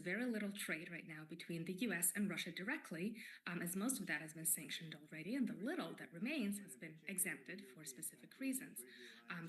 very little trade right now between the US and Russia directly, as most of that has been sanctioned already, and the little that remains has been exempted for specific reasons.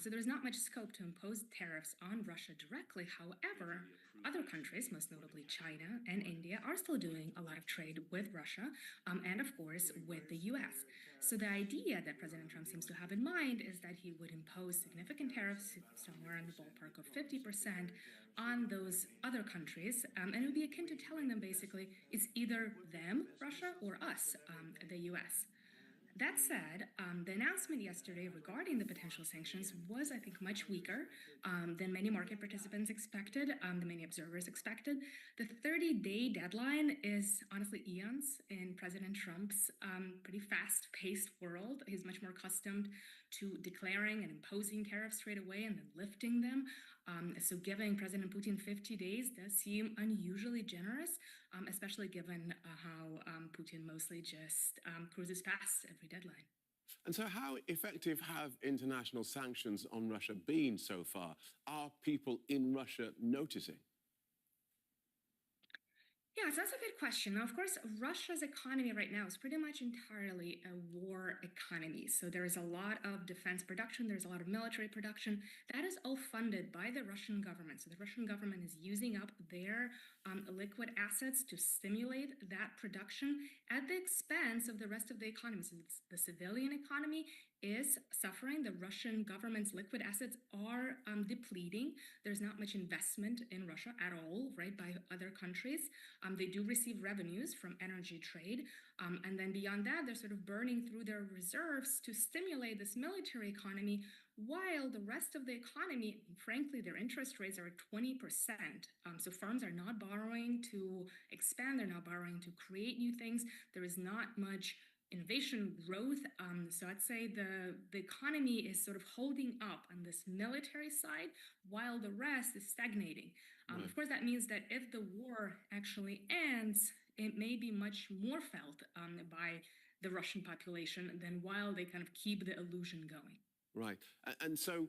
So there's not much scope to impose tariffs on Russia directly. However, other countries, most notably China and India, are still doing a lot of trade with Russia and, of course, with the US. So the idea that President Trump seems to have in mind is that he would impose significant tariffs, somewhere in the ballpark of 50%, on those other countries. And it would be akin to telling them basically it's either them, Russia, or us, the US. That said, the announcement yesterday regarding the potential sanctions was, I think, much weaker than many market participants expected, than many observers expected. The 30-day deadline is honestly eons in President Trump's pretty fast-paced world. He's much more accustomed to declaring and imposing tariffs straight away and then lifting them. So giving President Putin 50 days does seem unusually generous, especially given how Putin mostly just cruises past every deadline. And so how effective have international sanctions on Russia been so far? Are people in Russia noticing? Yes, that's a good question. Now, of course, Russia's economy right now is pretty much entirely a war economy. So there is a lot of defense production, there's a lot of military production. That is all funded by the Russian government. So the Russian government is using up their liquid assets to stimulate that production at the expense of the rest of the economy. So the civilian economy is suffering. The Russian government's liquid assets are depleting. There's not much investment in Russia at all, right, by other countries. They do receive revenues from energy trade. And then beyond that, they're sort of burning through their reserves to stimulate this military economy, while the rest of the economy, frankly, their interest rates are at 20%. So firms are not borrowing to expand. They're not borrowing to create new things. There is not much innovation growth. So I'd say the economy is sort of holding up on this military side while the rest is stagnating. Right. Of course, that means that if the war actually ends, it may be much more felt by the Russian population than while they kind of keep the illusion going. Right. And so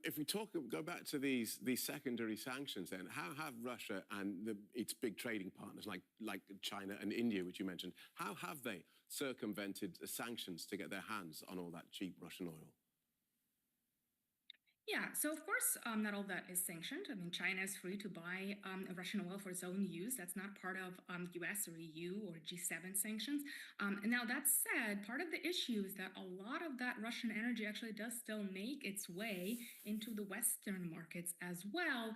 if we go back to these secondary sanctions, then how have Russia and its big trading partners like China and India, which you mentioned, how have they circumvented the sanctions to get their hands on all that cheap Russian oil? Yeah, so of course, not all that is sanctioned. I mean, China is free to buy Russian oil for its own use. That's not part of US or EU or G7 sanctions. And now that said, part of the issue is that a lot of that Russian energy actually does still make its way into the Western markets as well,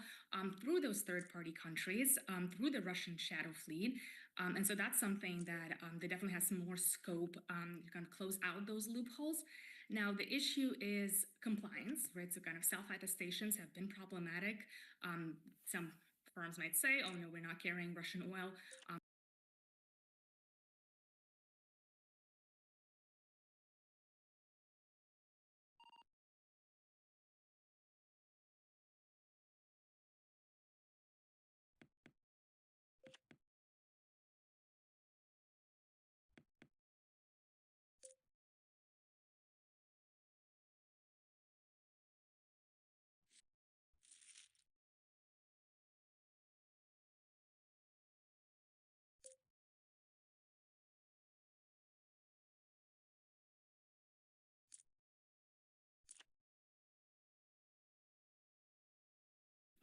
through those third-party countries, through the Russian shadow fleet. And so that's something that they definitely have some more scope to kind of close out those loopholes. Now, the issue is compliance, right? So kind of self-attestations have been problematic. Some firms might say, oh, no, we're not carrying Russian oil.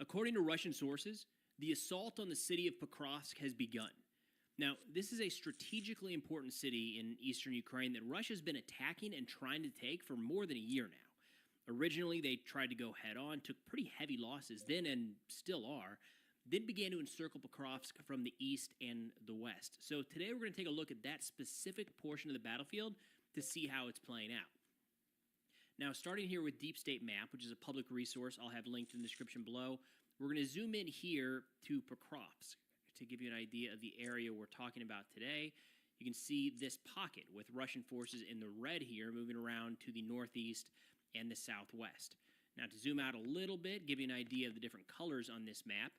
According to Russian sources, the assault on the city of Pokrovsk has begun. Now, this is a strategically important city in eastern Ukraine that Russia's been attacking and trying to take for more than a year now. Originally, they tried to go head-on, took pretty heavy losses then and still are, then began to encircle Pokrovsk from the east and the west. So today we're going to take a look at that specific portion of the battlefield to see how it's playing out. Now, starting here with Deep State Map, which is a public resource I'll have linked in the description below, we're going to zoom in here to Pokrovsk to give you an idea of the area we're talking about today. You can see this pocket with Russian forces in the red here moving around to the northeast and the southwest. Now, to zoom out a little bit, give you an idea of the different colors on this map.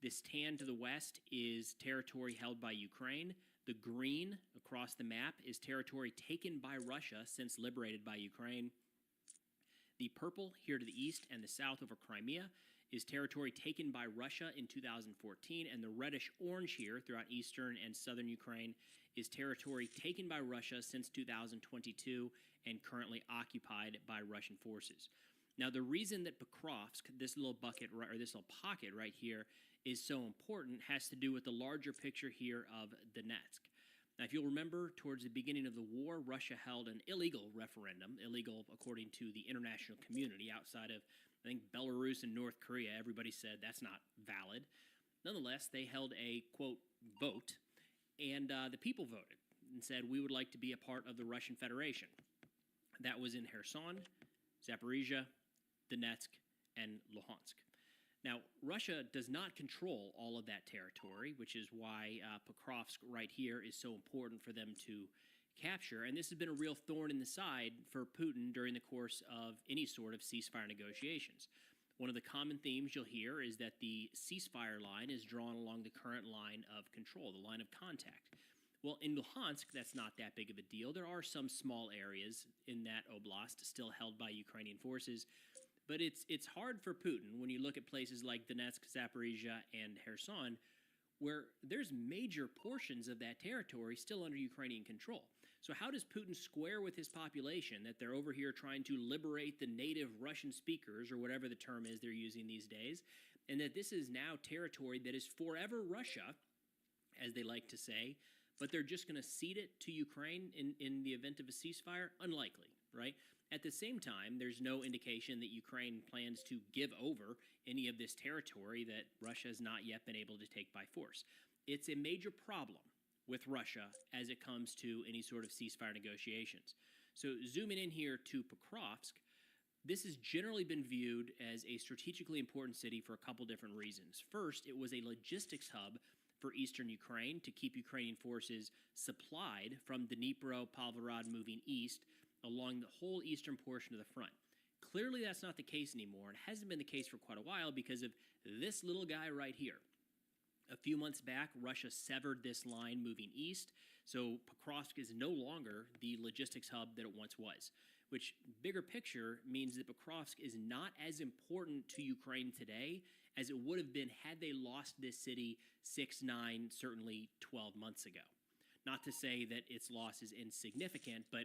This tan to the west is territory held by Ukraine. The green across the map is territory taken by Russia since liberated by Ukraine. The purple here to the east and the south over Crimea is territory taken by Russia in 2014, and the reddish-orange here throughout eastern and southern Ukraine is territory taken by Russia since 2022 and currently occupied by Russian forces. Now, the reason that Pokrovsk, this little bucket or this little pocket right here, is so important has to do with the larger picture here of Donetsk. Now, if you'll remember, towards the beginning of the war, Russia held an illegal referendum, illegal according to the international community outside of, I think, Belarus and North Korea. Everybody said that's not valid. Nonetheless, they held a, quote, vote, and the people voted and said, we would like to be a part of the Russian Federation. That was in Kherson, Zaporizhia, Donetsk, and Luhansk. Now, Russia does not control all of that territory, which is why Pokrovsk right here is so important for them to capture. And this has been a real thorn in the side for Putin during the course of any sort of ceasefire negotiations. One of the common themes you'll hear is that the ceasefire line is drawn along the current line of control, the line of contact. Well, in Luhansk, that's not that big of a deal. There are some small areas in that oblast still held by Ukrainian forces, but it's hard for Putin when you look at places like Donetsk, Zaporizhia, and Kherson, where there's major portions of that territory still under Ukrainian control. So how does Putin square with his population that they're over here trying to liberate the native Russian speakers, or whatever the term is they're using these days, and that this is now territory that is forever Russia, as they like to say, but they're just going to cede it to Ukraine in the event of a ceasefire? Unlikely, right? At the same time, there's no indication that Ukraine plans to give over any of this territory that Russia has not yet been able to take by force. It's a major problem with Russia as it comes to any sort of ceasefire negotiations. So zooming in here to Pokrovsk, this has generally been viewed as a strategically important city for a couple different reasons. First, it was a logistics hub for eastern Ukraine to keep Ukrainian forces supplied from Dnipro, Pavlograd moving east along the whole eastern portion of the front. Clearly, that's not the case anymore, and hasn't been the case for quite a while because of this little guy right here. A few months back, Russia severed this line moving east, so Pokrovsk is no longer the logistics hub that it once was, which, bigger picture, means that Pokrovsk is not as important to Ukraine today as it would have been had they lost this city 6, 9, certainly 12 months ago. Not to say that its loss is insignificant, but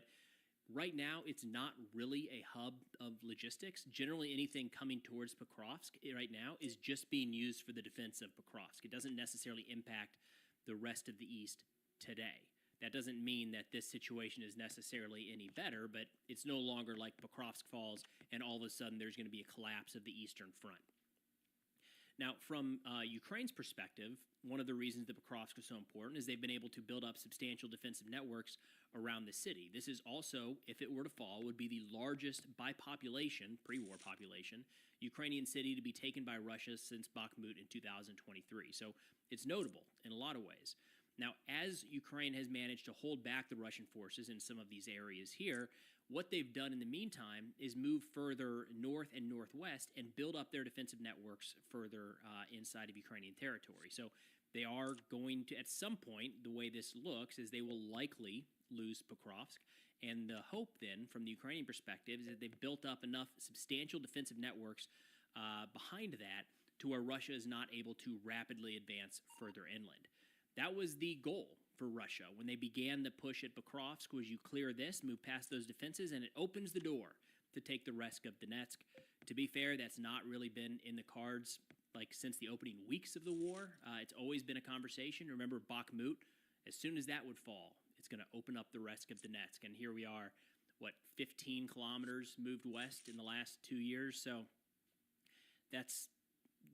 right now, it's not really a hub of logistics. Generally, anything coming towards Pokrovsk right now is just being used for the defense of Pokrovsk. It doesn't necessarily impact the rest of the East today. That doesn't mean that this situation is necessarily any better, but it's no longer like Pokrovsk falls and all of a sudden there's going to be a collapse of the Eastern Front. Now, from Ukraine's perspective, one of the reasons that Pokrovsk is so important is they've been able to build up substantial defensive networks around the city. This is also, if it were to fall, would be the largest by population, pre-war population, Ukrainian city to be taken by Russia since Bakhmut in 2023. So it's notable in a lot of ways. Now, as Ukraine has managed to hold back the Russian forces in some of these areas here, what they've done in the meantime is move further north and northwest and build up their defensive networks further inside of Ukrainian territory. So they are going to, at some point, the way this looks, is they will likely lose Pokrovsk. And the hope then, from the Ukrainian perspective, is that they've built up enough substantial defensive networks behind that to where Russia is not able to rapidly advance further inland. That was the goal for Russia when they began the push at Pokrovsk, was you clear this, move past those defenses, and it opens the door to take the rest of Donetsk. To be fair, that's not really been in the cards like since the opening weeks of the war. It's always been a conversation. Remember Bakhmut, as soon as that would fall, it's going to open up the rest of Donetsk. And here we are, 15 kilometers moved west in the last 2 years. So this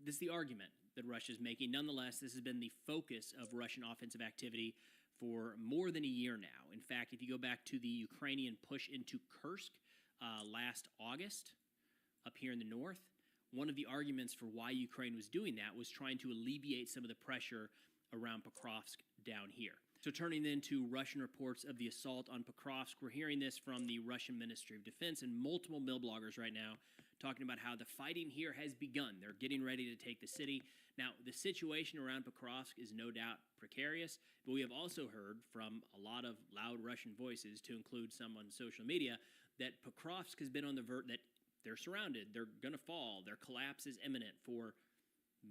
is the argument that Russia is making. Nonetheless, this has been the focus of Russian offensive activity for more than a year now. In fact, if you go back to the Ukrainian push into Kursk last August up here in the north, one of the arguments for why Ukraine was doing that was trying to alleviate some of the pressure around Pokrovsk down here. So turning then to Russian reports of the assault on Pokrovsk, we're hearing this from the Russian Ministry of Defense and multiple mill bloggers right now talking about how the fighting here has begun. They're getting ready to take the city. Now, the situation around Pokrovsk is no doubt precarious, but we have also heard from a lot of loud Russian voices, to include some on social media, that Pokrovsk has been on the verge, that they're surrounded. They're going to fall. Their collapse is imminent for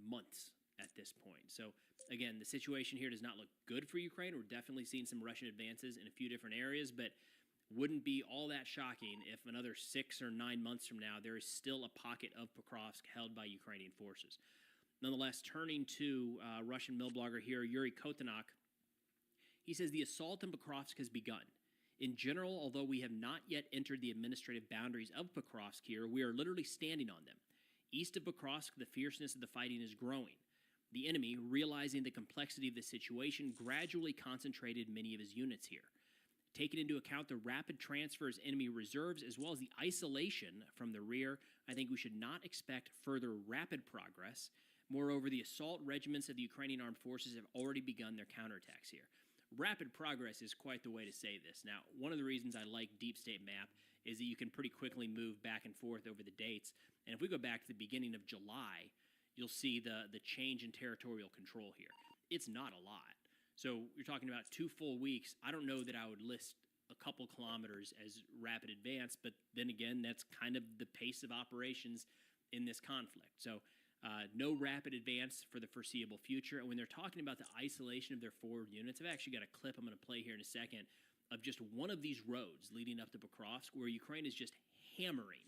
months at this point. So, again, the situation here does not look good for Ukraine. We're definitely seeing some Russian advances in a few different areas, but wouldn't be all that shocking if another 6 or 9 months from now, there is still a pocket of Pokrovsk held by Ukrainian forces. Nonetheless, turning to Russian mill blogger here, Yuri Kotanok, he says the assault on Pokrovsk has begun. In general, although we have not yet entered the administrative boundaries of Pokrovsk here, we are literally standing on them. East of Pokrovsk, the fierceness of the fighting is growing. The enemy, realizing the complexity of the situation, gradually concentrated many of his units here. Taking into account the rapid transfer of enemy reserves as well as the isolation from the rear, I think we should not expect further rapid progress. Moreover, the assault regiments of the Ukrainian armed forces have already begun their counterattacks here. Rapid progress is quite the way to say this. Now, one of the reasons I like Deep State Map is that you can pretty quickly move back and forth over the dates. And if we go back to the beginning of July, you'll see the change in territorial control here. It's not a lot. So you're talking about 2 full weeks. I don't know that I would list a couple kilometers as rapid advance, but then again, that's kind of the pace of operations in this conflict. So no rapid advance for the foreseeable future. And when they're talking about the isolation of their forward units, I've actually got a clip I'm going to play here in a second of just one of these roads leading up to Pokrovsk where Ukraine is just hammering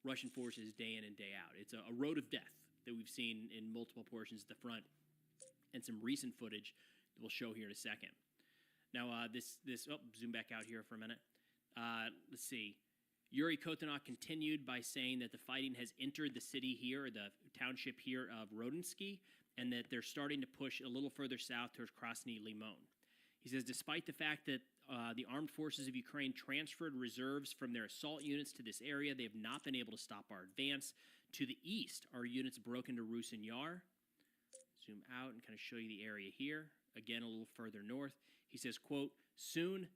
Russian forces day in and day out. It's a road of death that we've seen in multiple portions of the front, and some recent footage that we'll show here in a second. Now, zoom back out here for a minute. Let's see. Yuri Kotanok continued by saying that the fighting has entered the city here, or the township here of Rodensky, and that they're starting to push a little further south towards Krasny Limon. He says, despite the fact that the armed forces of Ukraine transferred reserves from their assault units to this area, they have not been able to stop our advance. To the east, our units broke into Rusin Yar. Zoom out and kind of show you the area here. Again, a little further north. He says, quote, soon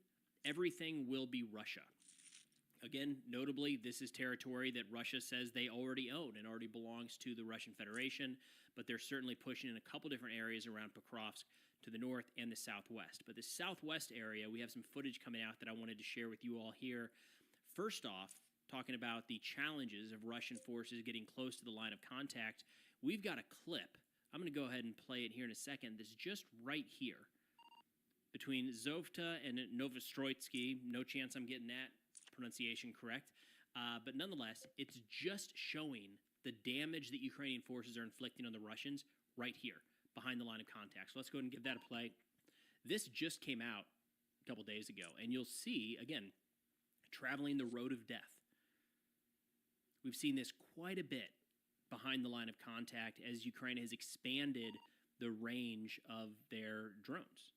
everything will be Russia. Again, notably, this is territory that Russia says they already own and already belongs to the Russian Federation, but they're certainly pushing in a couple different areas around Pokrovsk to the north and the southwest. But the southwest area, we have some footage coming out that I wanted to share with you all here. First off, talking about the challenges of Russian forces getting close to the line of contact, we've got a clip. I'm going to go ahead and play it here in a second. That's just right here between Zovta and Novostroitsky. No chance I'm getting that pronunciation correct. But nonetheless, it's just showing the damage that Ukrainian forces are inflicting on the Russians right here behind the line of contact. So let's go ahead and give that a play. This just came out a couple days ago, and you'll see, again, traveling the road of death. We've seen this quite a bit behind the line of contact as Ukraine has expanded the range of their drones.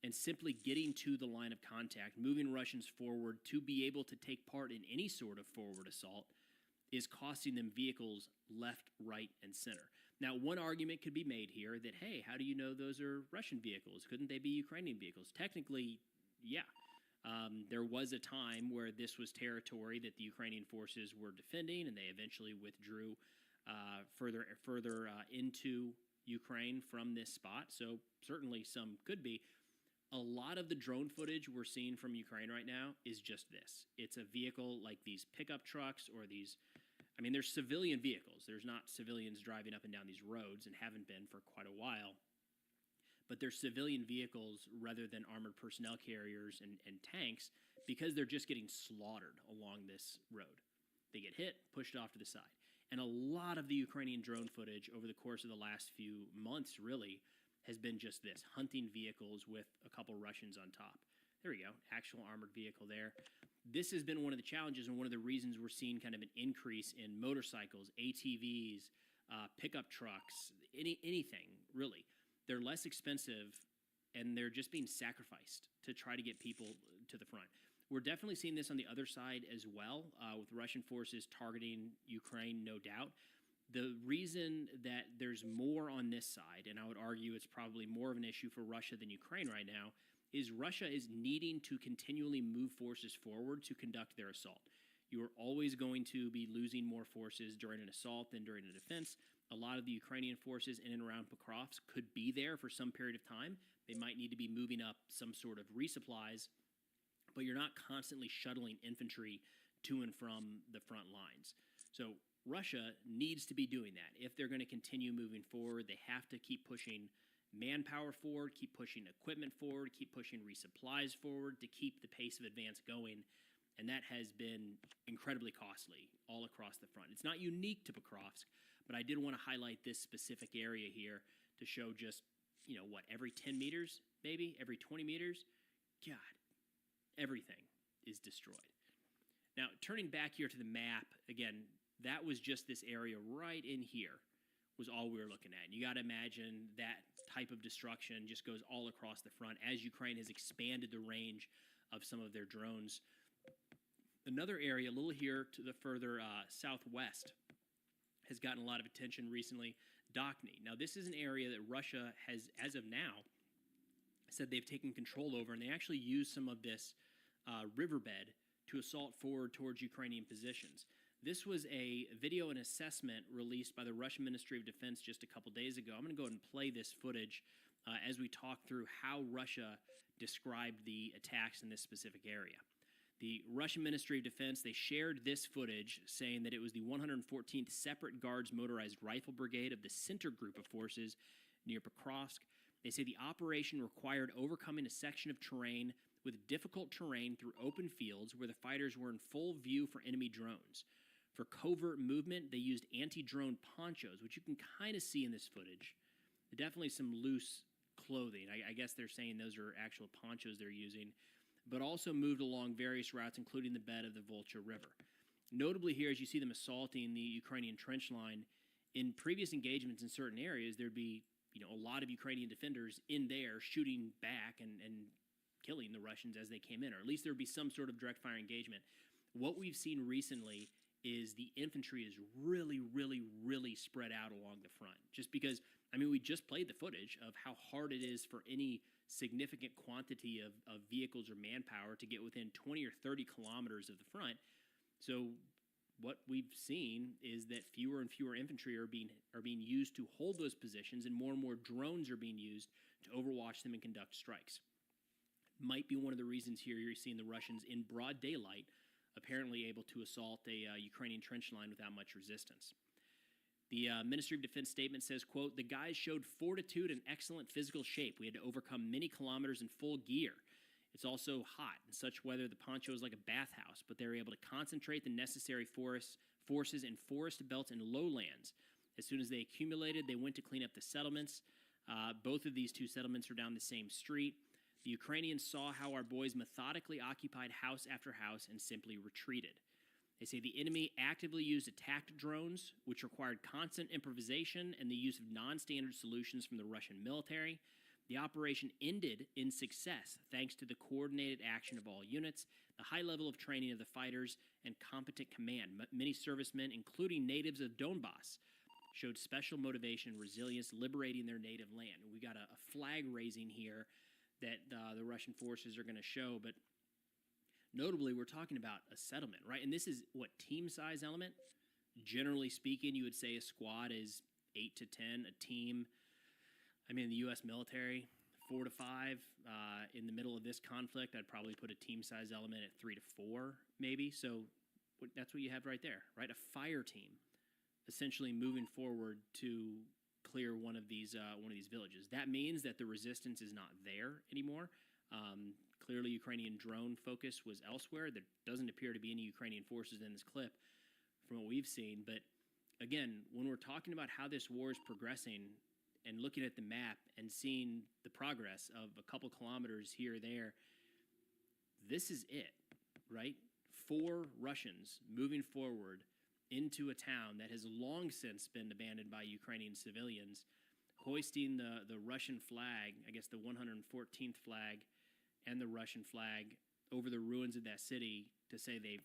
And simply getting to the line of contact, moving Russians forward to be able to take part in any sort of forward assault is costing them vehicles left, right, and center. Now, one argument could be made here that, hey, how do you know those are Russian vehicles? Couldn't they be Ukrainian vehicles? Technically, yeah. There was a time where this was territory that the Ukrainian forces were defending, and they eventually withdrew further into Ukraine from this spot. So certainly some could be. A lot of the drone footage we're seeing from Ukraine right now is just this. It's a vehicle like these pickup trucks or these, I mean, there's civilian vehicles. There's not civilians driving up and down these roads and haven't been for quite a while. But they're civilian vehicles rather than armored personnel carriers and tanks because they're just getting slaughtered along this road. They get hit, pushed off to the side. And a lot of the Ukrainian drone footage over the course of the last few months really has been just this, hunting vehicles with a couple Russians on top. There we go, actual armored vehicle there. This has been one of the challenges and one of the reasons we're seeing kind of an increase in motorcycles, ATVs, pickup trucks, anything really. They're less expensive, and they're just being sacrificed to try to get people to the front. We're definitely seeing this on the other side as well, with Russian forces targeting Ukraine, no doubt. The reason that there's more on this side, and I would argue it's probably more of an issue for Russia than Ukraine right now, is Russia is needing to continually move forces forward to conduct their assault. You are always going to be losing more forces during an assault than during a defense. A lot of the Ukrainian forces in and around Pokrovsk could be there for some period of time. They might need to be moving up some sort of resupplies, but you're not constantly shuttling infantry to and from the front lines. So Russia needs to be doing that. If they're going to continue moving forward, they have to keep pushing manpower forward, keep pushing equipment forward, keep pushing resupplies forward to keep the pace of advance going. And that has been incredibly costly all across the front. It's not unique to Pokrovsk, but I did want to highlight this specific area here to show just, every 10 meters, maybe, every 20 meters, God, everything is destroyed. Now, turning back here to the map, again, that was just this area right in here was all we were looking at. And you got to imagine that type of destruction just goes all across the front as Ukraine has expanded the range of some of their drones. Another area, a little here to the further southwest, has gotten a lot of attention recently, Dokhny. Now, this is an area that Russia has, as of now, said they've taken control over, and they actually use some of this riverbed to assault forward towards Ukrainian positions. This was a video and assessment released by the Russian Ministry of Defense just a couple days ago. I'm going to go ahead and play this footage as we talk through how Russia described the attacks in this specific area. The Russian Ministry of Defense, they shared this footage saying that it was the 114th Separate Guards Motorized Rifle Brigade of the Center Group of Forces near Pokrovsk. They say the operation required overcoming a section of terrain with difficult terrain through open fields where the fighters were in full view for enemy drones. For covert movement, they used anti-drone ponchos, which you can kind of see in this footage. Definitely some loose clothing. I guess they're saying those are actual ponchos they're using, but also moved along various routes, including the bed of the Volcha River. Notably here, as you see them assaulting the Ukrainian trench line, in previous engagements in certain areas, there'd be a lot of Ukrainian defenders in there shooting back and killing the Russians as they came in, or at least there would be some sort of direct fire engagement. What we've seen recently is the infantry is really, really, really spread out along the front. Just because, we just played the footage of how hard it is for any significant quantity of vehicles or manpower to get within 20 or 30 kilometers of the front. So what we've seen is that fewer and fewer infantry are being used to hold those positions, and more drones are being used to overwatch them and conduct strikes. Might be one of the reasons here you're seeing the Russians in broad daylight apparently able to assault a Ukrainian trench line without much resistance. The Ministry of Defense statement says, quote, "The guys showed fortitude and excellent physical shape. We had to overcome many kilometers in full gear. It's also hot. In such weather, the poncho is like a bathhouse, but they were able to concentrate the necessary forces in forest belts and lowlands. As soon as they accumulated, they went to clean up the settlements. Both of these two settlements are down the same street. The Ukrainians saw how our boys methodically occupied house after house and simply retreated. They say the enemy actively used attack drones, which required constant improvisation and the use of non-standard solutions from the Russian military. The operation ended in success thanks to the coordinated action of all units, the high level of training of the fighters, and competent command. Many servicemen, including natives of Donbass, showed special motivation and resilience, liberating their native land." We got a flag raising here that the Russian forces are going to show, but notably, we're talking about a settlement, right? And this is what, team size element? Generally speaking, you would say a squad is 8 to 10, a team, in the U.S. military, 4 to 5. In the middle of this conflict, I'd probably put a team size element at 3 to 4, maybe. So that's what you have right there, right? A fire team essentially moving forward to clear one of these villages. That means that the resistance is not there anymore. Clearly, Ukrainian drone focus was elsewhere. There doesn't appear to be any Ukrainian forces in this clip from what we've seen. But again, when we're talking about how this war is progressing and looking at the map and seeing the progress of a couple kilometers here or there, this is it, right? 4 Russians moving forward into a town that has long since been abandoned by Ukrainian civilians, hoisting the Russian flag, I guess the 114th flag, and the Russian flag over the ruins of that city to say they've